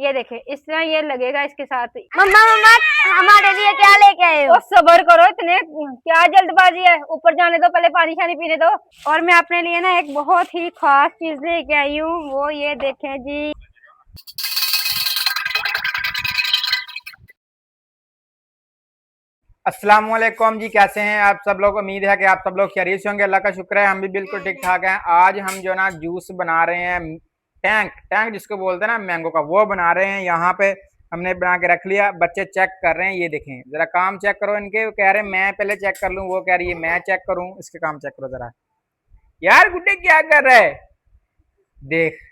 ये देखे इस तरह ये लगेगा इसके साथ। मम्मा मम्मा हमारे लिए क्या लेके आए हो? सबर करो, इतने क्या जल्दबाजी है, ऊपर जाने दो, पहले पानी शानी पीने दो। और मैं अपने लिए ना एक बहुत ही खास चीज लेके आई हूँ, वो ये देखें जी। अस्सलाम वालेकुम जी, कैसे हैं आप सब लोग। उम्मीद है कि आप सब लोग खैरियत से होंगे। अल्लाह का शुक्र है हम भी बिल्कुल ठीक ठाक हैं। आज हम जो ना जूस बना रहे हैं, टैंक टैंक जिसको बोलते हैं ना मैंगो का, वो बना रहे हैं। यहाँ पे हमने बना के रख लिया, बच्चे चेक कर रहे हैं। ये देखें जरा, काम चेक करो इनके। वो कह रहे हैं मैं पहले चेक कर लूँ, वो कह रही है मैं चेक करूँ। इसके काम चेक करो जरा। यार गुड्डे क्या कर रहे है, देख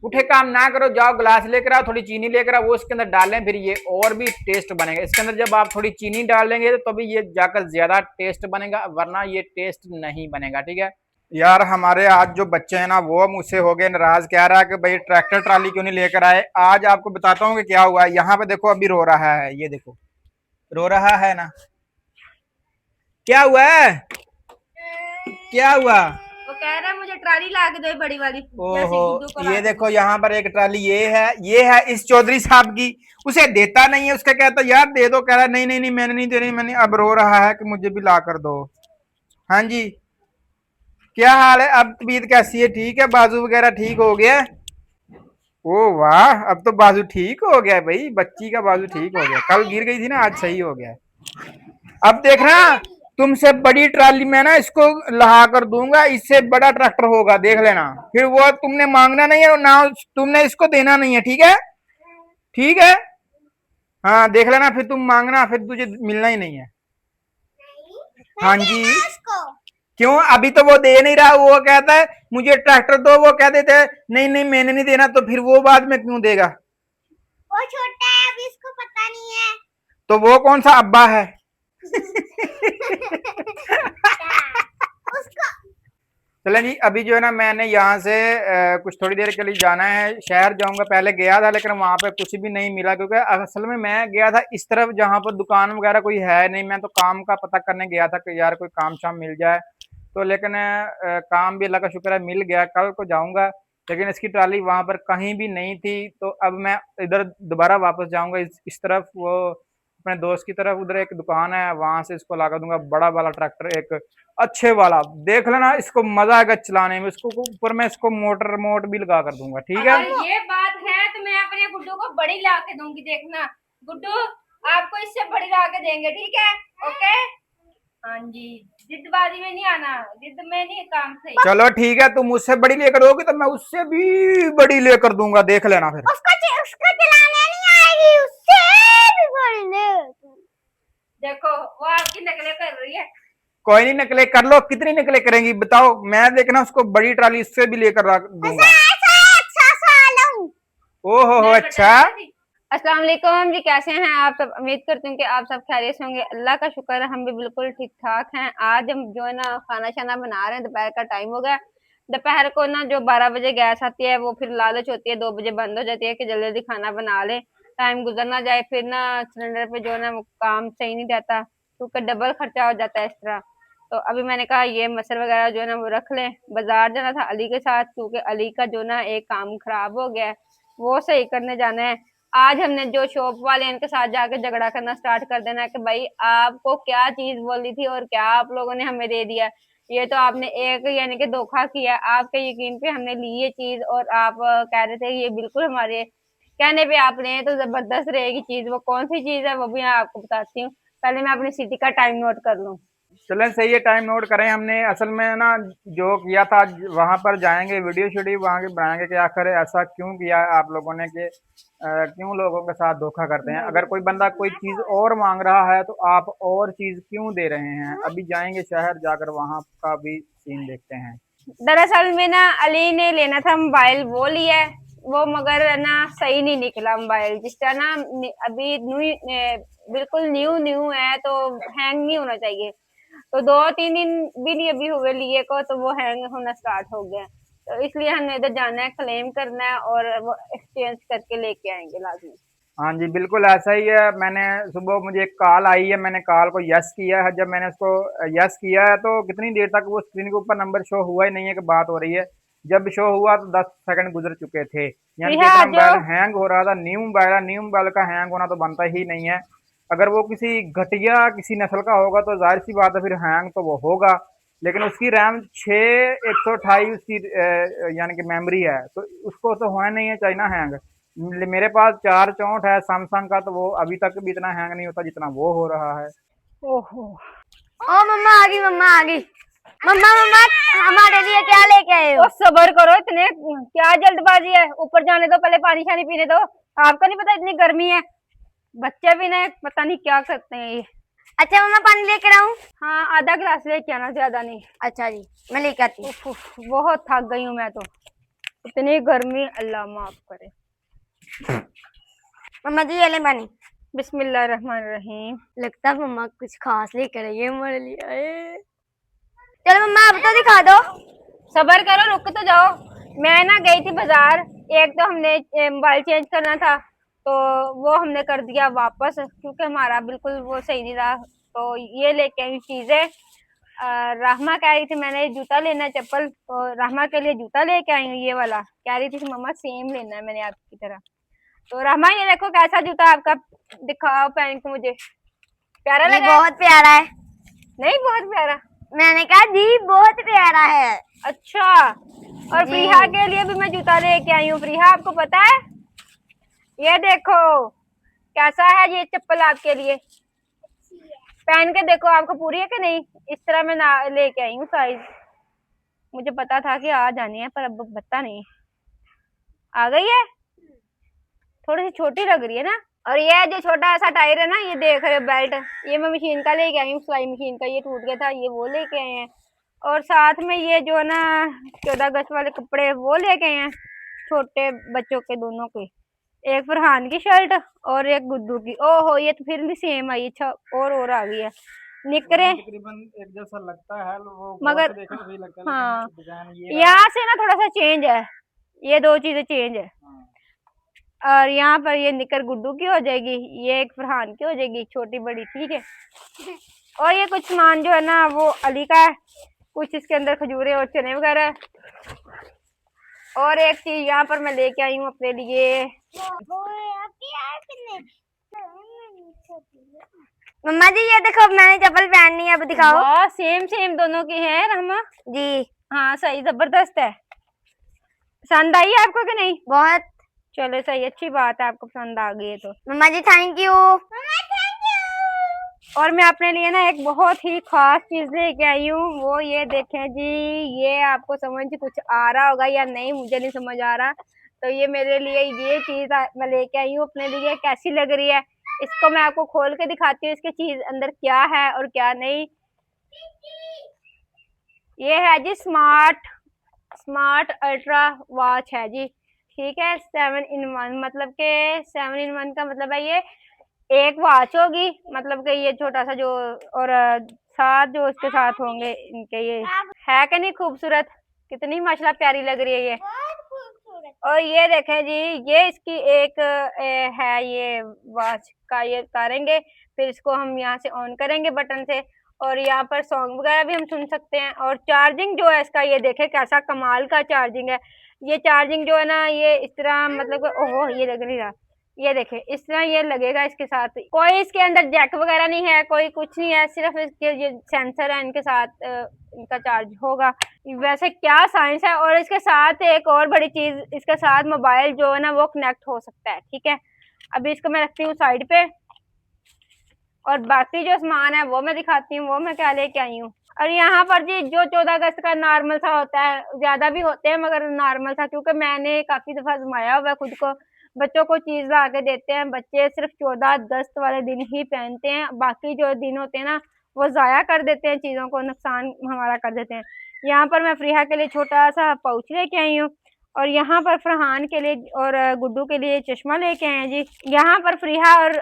उठे काम ना करो, जाओ गिलास लेकर आओ, थोड़ी चीनी लेकर आओ, वो इसके अंदर डालें, फिर ये और भी टेस्ट बनेगा। इसके अंदर जब आप थोड़ी चीनी डालेंगे तो तभी ये जाकर ज्यादा टेस्ट बनेगा, वरना ये टेस्ट नहीं बनेगा। ठीक है यार। हमारे आज जो बच्चे हैं ना, वो मुझसे हो गए नाराज, कह रहा है कि भाई ट्रैक्टर ट्राली क्यों नहीं लेकर आए। आज आपको बताता हूँ कि क्या हुआ है। यहाँ पे देखो अभी रो रहा है, ये देखो रो रहा है ना। क्या हुआ है, क्या हुआ? वो कह रहा है मुझे ट्राली ला के दो बड़ी वाली। ओहो, ये देखो यहाँ पर एक ट्राली, ये है इस चौधरी साहब की। उसे देता नहीं है, उसका कहता यार दे दो, कह रहा नहीं नहीं नहीं मैंने नहीं देनी, मैंने। अब रो रहा है कि मुझे भी ला कर दो। हाँ जी, क्या हाल है? अब तबीयत कैसी है? ठीक है, बाजू वगैरह ठीक हो गया? ओ वाह, अब तो बाजू ठीक हो गया भाई, बच्ची का बाजू ठीक हो गया। कल गिर गई थी ना, आज सही हो गया। अब देखना, तुमसे बड़ी ट्राली में ना इसको लहा कर दूंगा, इससे बड़ा ट्रैक्टर होगा, देख लेना। फिर वो तुमने मांगना नहीं है ना, तुमने इसको देना नहीं है। ठीक है, ठीक है। हाँ देख लेना, फिर तुम मांगना, फिर तुझे मिलना ही नहीं है। हाँ जी, क्यों? अभी तो वो दे नहीं रहा, वो कहता है मुझे ट्रैक्टर दो, वो कह देते हैं नहीं नहीं मैंने नहीं देना, तो फिर वो बाद में क्यों देगा? वो छोटा है, अभी इसको पता नहीं है। तो वो कौन सा अब्बा है? उसको चलें जी, अभी जो है ना मैंने यहाँ से कुछ थोड़ी देर के लिए जाना है, शहर जाऊंगा। पहले गया था लेकिन वहां पे कुछ भी नहीं मिला, क्योंकि असल में मैं गया था इस तरफ जहाँ पर दुकान वगैरह कोई है नहीं। मैं तो काम का पता करने गया था कि यार कोई काम शाम मिल जाए तो, लेकिन काम भी अल्लाह का शुक्र है मिल गया। कल को जाऊंगा, लेकिन इसकी ट्राली वहां पर कहीं भी नहीं थी। तो अब मैं इधर दोबारा वापस जाऊंगा इस तरफ, वो अपने दोस्त की तरफ। उधर एक दुकान है, वहां से इसको लगा दूंगा बड़ा वाला ट्रैक्टर, एक अच्छे वाला। देख लेना, इसको मजा आएगा चलाने में। इसको ऊपर में इसको मोटर रिमोट भी लगा कर दूंगा। ठीक है, अगर ये बात है तो मैं अपने गुड्डू को बड़ी ला के दूंगी। देखना गुड्डू, आपको इससे बड़ी ला के देंगे, ठीक है? ओके, हाँ जी, जिद्दबाजी में नहीं आना, जिद में नहीं, काम सही। चलो ठीक है, तुम मुझसे बड़ी लेकर दोगी तो मैं उससे भी बड़ी लेकर दूंगा, देख लेना फिर। उसको चलाने नहीं आएगी, उससे भी बड़ी ले। देखो वो आपकी नकलें कर रही है। कोई नहीं, नकले कर लो, कितनी नकले करेंगी बताओ। मैं देखना उसको बड़ी ट्राली इससे भी लेकर रख दूंगा। ओहो हो, अच्छा। अस्सलाम वालेकुम जी, कैसे हैं आप सब? उम्मीद करती हूँ कि आप सब खैरियत से होंगे। अल्लाह का शुक्र है हम भी बिल्कुल ठीक ठाक हैं। आज हम जो है ना खाना शाना बना रहे हैं, दोपहर का टाइम हो गया। दोपहर को ना जो 12 बजे गैस आती है, वो फिर लालच होती है 2 बजे बंद हो जाती है कि जल्दी जल्दी खाना बना ले, टाइम गुजर ना जाए। फिर ना सिलेंडर पे जो है ना वो काम सही नहीं रहता, क्योंकि डबल खर्चा हो जाता है इस तरह। तो अभी मैंने कहा ये मसर वगैरह जो है ना वो रख लें। बाजार जाना था अली के साथ, क्योंकि अली का जो ना एक काम खराब हो गया है, वो सही करने जाना है। आज हमने जो शॉप वाले इनके साथ जाके झगड़ा करना स्टार्ट कर देना है कि भाई आपको क्या चीज बोली थी और क्या आप लोगों ने हमें दे दिया। ये तो आपने एक यानी कि धोखा किया, आपके यकीन पे हमने ली ये चीज, और आप कह रहे थे ये बिल्कुल हमारे कहने पे आप लें तो जबरदस्त रहेगी चीज। वो कौन सी चीज है वो भी मैं आपको बताती हूँ, पहले मैं अपनी सिटी का टाइम नोट कर लूँ। चलें सही है, टाइम नोट करें। हमने असल में ना जो किया था, वहां पर जाएंगे, वीडियो शीडियो वहां के बनाएंगे कि आखिर ऐसा क्यों किया आप लोगों ने, कि क्यों लोगों के साथ धोखा करते हैं। अगर कोई बंदा कोई चीज और मांग रहा है तो आप और चीज क्यों दे रहे हैं। अभी जाएंगे शहर, जाकर वहां का भी सीन देखते हैं। दरअसल में ना अली ने लेना था मोबाइल, वो लिया है वो, मगर ना सही नहीं निकला मोबाइल। जिस तरह ना अभी बिल्कुल न्यू न्यू है तो हैंग नहीं होना चाहिए। तो 2-3 दिन भी नहीं अभी हुए लिए को, तो वो हैंग होना स्टार्ट हो गया। तो इसलिए हमने इधर जाना है, क्लेम करना है और वो एक्सचेंज करके लेके आएंगे लाजमी। हाँ जी, बिल्कुल ऐसा ही है। मैंने सुबह, मुझे एक कॉल आई है, मैंने कॉल को यस किया है। जब मैंने उसको यस किया है तो कितनी देर तक वो स्क्रीन के ऊपर नंबर शो हुआ ही नहीं है कि बात हो रही है। जब शो हुआ तो 10 सेकंड गुजर चुके थे, यानी कि प्रिया इतना आ मोबाइल जाओ। हैंग हो रहा था। न्यू मोबाइल है, न्यू मोबाइल का हैंग होना तो बनता ही नहीं है। अगर वो किसी घटिया किसी नस्ल का होगा तो जाहिर सी बात है फिर हैंग तो वो होगा। लेकिन उसकी रैम 6 128 उसकी यानी कि मेमोरी है, तो उसको तो होना नहीं है चाहिए ना हैंग। मेरे पास 464 है सैमसंग का, तो वो अभी तक भी इतना हैंग नहीं होता जितना वो हो रहा है। ओहो, ओ मम्मा आ गई, मम्मा आ गई। मम्मा मम्मा हमारे लिए क्या लेके आए हो? ओ सबर करो, इतने क्या जल्दबाजी है? ऊपर जाने दो, पहले पानी शानी पीने दो। आपको नहीं पता इतनी गर्मी है? बच्चे भी ना पता नहीं क्या करते हैं ये। अच्छा मम्मा पानी लेकर आऊं? हाँ, आधा गिलास लेके आना, ज्यादा नहीं। अच्छा जी, मैं लेकर आती हूँ। उफ, उफ, बहुत थक गई हूँ मैं तो। इतनी गर्मी, अल्लाह माफ करे। मम्मा जी ये ले पानी। बिस्मिल्लाह रहमान रहीम। लगता है मम्मा कुछ खास लेकर आई है हमारे लिए। चलो मम्मा अब तो दिखा दो। सबर करो, रुक तो जाओ। मैं ना गई थी बाजार। एक तो हमने मोबाइल चेंज करना था, तो वो हमने कर दिया वापस क्योंकि हमारा बिल्कुल वो सही नहीं रहा। तो ये लेके आई चीजें। राहमा कह रही थी मैंने जूता लेना है, चप्पल, तो राहमा के लिए जूता लेके आई हूँ ये वाला। कह रही थी कि मम्मा सेम लेना है मैंने आपकी तरह। तो राहमा ये देखो कैसा जूता आपका, दिखाओ पहन के मुझे। प्यारा जी लगा है? बहुत प्यारा है। नहीं, बहुत प्यारा। मैंने कहा जी बहुत प्यारा है। अच्छा, और जी। प्रिया के लिए भी मैं जूता लेके आई हूँ। प्रिया आपको पता है, ये देखो कैसा है ये चप्पल आपके लिए। पहन के देखो, आपको पूरी है कि नहीं? इस तरह मैं ना लेके आई हूँ साइज। मुझे पता था कि आ जानी है, पर अब पता नहीं आ गई है। थोड़ी सी छोटी लग रही है ना। और ये जो छोटा ऐसा टायर है ना, ये देख रहे हो बेल्ट, ये मैं मशीन का लेके आई हूँ, सिलाई मशीन का। ये टूट गया था, ये वो लेके आए हैं। और साथ में ये जो है ना 14 अगस्त वाले कपड़े वो लेके आए हैं, छोटे बच्चों के दोनों के। एक फरहान की शर्ट और एक गुड्डू की। ओहो, ये तो फिर भी सेम आई। अच्छा, और आ गई है निकरे। तकरीबन एक जैसा लगता है, वो गौर मगर से देखे तो सही लगता है, हाँ, लेकिन डिजाइन ये है। यहाँ से ना थोड़ा सा चेंज है, ये दो चीजें चेंज है। हाँ। और यहाँ पर ये निकर गुड्डू की हो जाएगी, ये एक फरहान की हो जाएगी, छोटी बड़ी, ठीक है। और ये कुछ सामान जो है ना वो अली का है, कुछ इसके अंदर खजूरें और चने वगैरह है। और एक चीज यहाँ पर मैं लेके आई हूँ अपने लिए। मम्मा जी ये देखो मैंने चप्पल पहननी है, अब दिखाओ। वाह, सेम सेम दोनों की है रहमा। जी हाँ सही, जबरदस्त है। पसंद आई है आपको कि नहीं? बहुत। चलो सही, अच्छी बात है, आपको पसंद आ गई है तो। मम्मा जी थैंक यू। और मैं अपने लिए ना एक बहुत ही खास चीज लेके आई हूँ, वो ये देखें जी। ये आपको समझ कुछ आ रहा होगा या नहीं, मुझे नहीं समझ आ रहा। तो ये मेरे लिए ये चीज मैं लेके आई हूँ अपने लिए। कैसी लग रही है? इसको मैं आपको खोल के दिखाती हूँ, इसकी चीज अंदर क्या है और क्या नहीं। ये है जी स्मार्ट स्मार्ट अल्ट्रा वॉच है जी, ठीक है। 7 in 1, मतलब के 7 in 1 का मतलब है ये एक वॉच होगी, मतलब कि ये छोटा सा जो, और साथ जो इसके साथ होंगे इनके, ये है कि नहीं खूबसूरत? कितनी माशाल्लाह प्यारी लग रही है ये। और ये देखें जी, ये इसकी एक है ये वॉच का, ये करेंगे फिर इसको हम यहाँ से ऑन करेंगे बटन से, और यहाँ पर सॉन्ग वगैरह भी हम सुन सकते हैं। और चार्जिंग जो है इसका, ये देखें कैसा कमाल का चार्जिंग है। ये चार्जिंग जो है ना, ये इस तरह मतलब ओहो ये लग नहीं रहा, ये देखें इस तरह ये लगेगा इसके साथ। कोई इसके अंदर जैक वगैरह नहीं है, कोई कुछ नहीं है, सिर्फ इसके ये सेंसर है, इनके साथ इनका चार्ज होगा। वैसे क्या साइंस है। और इसके साथ एक और बड़ी चीज, इसके साथ मोबाइल जो है ना वो कनेक्ट हो सकता है, ठीक है। अभी इसको मैं रखती हूँ साइड पे, और बाकी जो सामान है वो मैं दिखाती हूँ, वो मैं क्या लेके आई हूँ। और यहाँ पर जी जो 14 अगस्त का नॉर्मल सा होता है, ज्यादा भी होते हैं मगर नॉर्मल सा, क्योंकि मैंने काफी दफा आजमाया हुआ है खुद को। बच्चों को चीज ला के देते हैं, बच्चे सिर्फ 14 अगस्त वाले दिन ही पहनते हैं, बाकी जो दिन होते हैं ना वो जाया कर देते हैं, चीजों को नुकसान हमारा कर देते हैं। यहाँ पर मैं फ्रीहा के लिए छोटा सा पाउच लेके आई हूँ, और यहाँ पर फरहान के लिए और गुड्डू के लिए चश्मा लेके आए हैं जी। यहाँ पर फ्रीहा और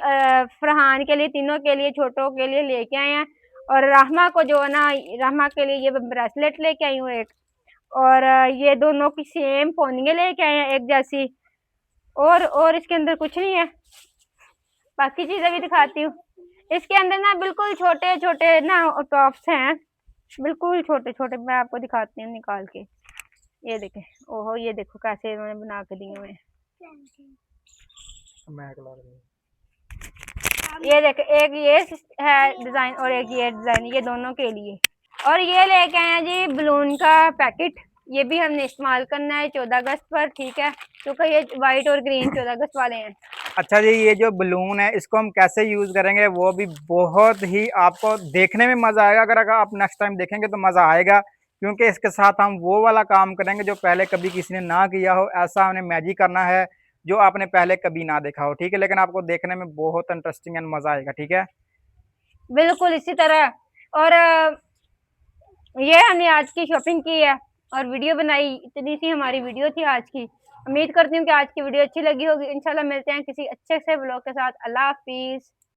फरहान के लिए, तीनों के लिए, छोटों के लिए लेके आए हैं। और रहमा को जो है ना, रहमा के लिए ये ब्रेसलेट लेके आई हूँ एक। और ये दोनों की सेम पोनियां लेके आए हैं, एक जैसी। और इसके अंदर कुछ नहीं है, बाकी चीजें भी दिखाती हूँ। इसके अंदर ना बिल्कुल छोटे छोटे ना टॉप्स हैं, बिल्कुल छोटे छोटे। मैं आपको दिखाती हूँ निकाल के, ये देखें, ओहो ये देखो कैसे इन्होंने बना के दिए हुए हैं। ये देखें, एक ये है डिजाइन और एक ये डिजाइन, ये दोनों के लिए। और ये लेके आए हैं जी बलून का पैकेट, ये भी हमने इस्तेमाल करना है 14 अगस्त पर, ठीक है, क्योंकि ये व्हाइट और ग्रीन 14 अगस्त वाले हैं। अच्छा जी, ये जो बलून है इसको हम कैसे यूज करेंगे वो भी बहुत ही आपको देखने में मजा आएगा। अगर आप नेक्स्ट टाइम देखेंगे तो मजा आएगा, क्योंकि इसके साथ हम वो वाला काम करेंगे जो पहले कभी किसी ने ना किया हो। ऐसा हमने मैजिक करना है जो आपने पहले कभी ना देखा हो, ठीक है, लेकिन आपको देखने में बहुत इंटरेस्टिंग एंड मजा आएगा, ठीक है। बिल्कुल इसी तरह। और ये हमने आज की शॉपिंग की है और वीडियो बनाई, इतनी सी हमारी वीडियो थी आज की। उम्मीद करती हूँ कि आज की वीडियो अच्छी लगी होगी। इंशाल्लाह मिलते हैं किसी अच्छे से व्लॉग के साथ। अल्लाह हाफिज।